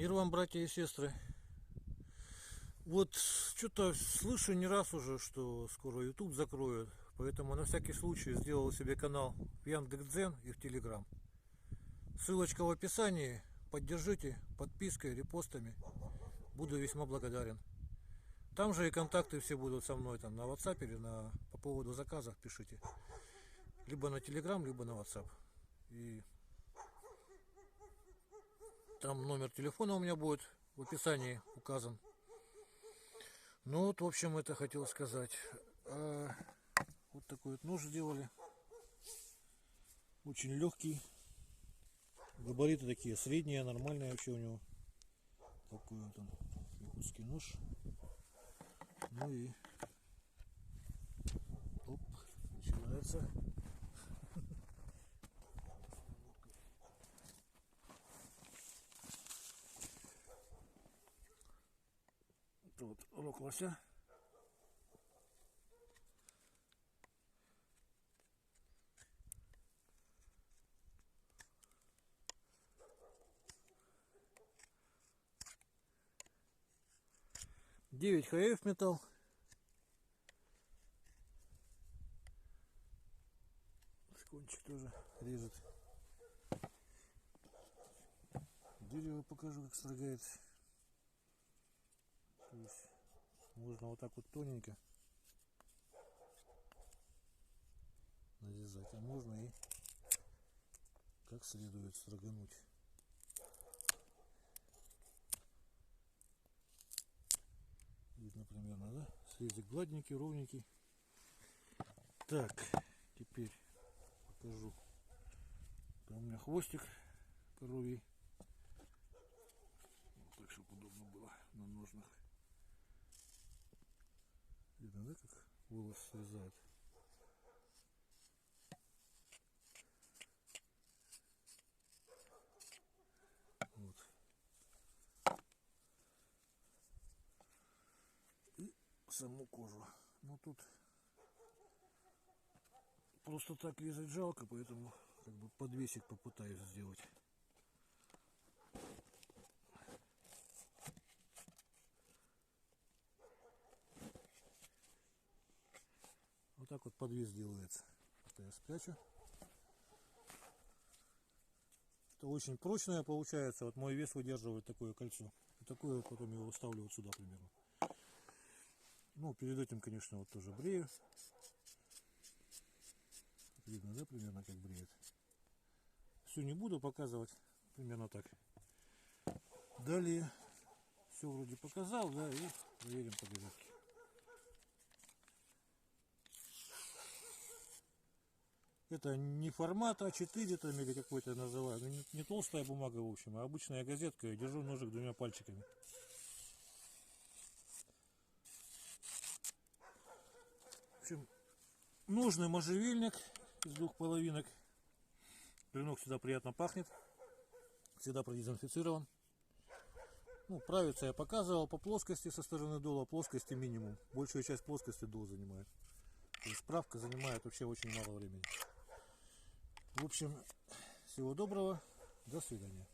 Мир вам, братья и сестры. Вот что-то слышу не раз уже, что скоро YouTube закроют. Поэтому на всякий случай сделал себе канал в Яндекс.Дзен и в Telegram. Ссылочка в описании. Поддержите подпиской, репостами. Буду весьма благодарен. Там же и контакты все будут со мной там на WhatsApp или по поводу заказов пишите. Либо на Telegram, либо на WhatsApp. И там номер телефона у меня будет в описании указан. Ну вот, в общем, это хотел сказать. Вот такой вот нож сделали. Очень легкий. Габариты такие средние, нормальные вообще у него. Такой вот он, якутский нож. Ну и оп, начинается. Вот рог лося. Девять ХФ металл. Кончик тоже режет. Дерево покажу, как строгает. То есть можно вот так вот тоненько нарезать, а можно и как следует строгануть. Видно примерно, да? Срезик гладненький, ровненький. Так, теперь покажу. Там у меня хвостик коровий. Вот так, чтобы удобно было на ножнах. Видно, да, как волос срезает? Вот. И саму кожу. Ну тут просто так резать жалко, поэтому как бы подвесик попытаюсь сделать. Вот так вот подвес делается. Это я спрячу. Это очень прочное получается. Вот мой вес выдерживает такое кольцо. И такое потом его ставлю вот сюда примерно. Ну, перед этим, конечно, вот тоже брею. Видно, да, примерно как бреет. Все не буду показывать. Примерно так. Далее все вроде показал, да, и проверим по зарядке. Это не формат А4 там или какой-то называют. Не толстая бумага, в общем, а обычная газетка. Я держу ножик двумя пальчиками. В общем, нужный можжевельник из 2 половинок. Клинок всегда приятно пахнет. Всегда продезинфицирован. Ну, правиться я показывал по плоскости со стороны дула. Плоскости минимум. Большую часть плоскости дул занимает. То есть справка занимает вообще очень мало времени. В общем, всего доброго. До свидания.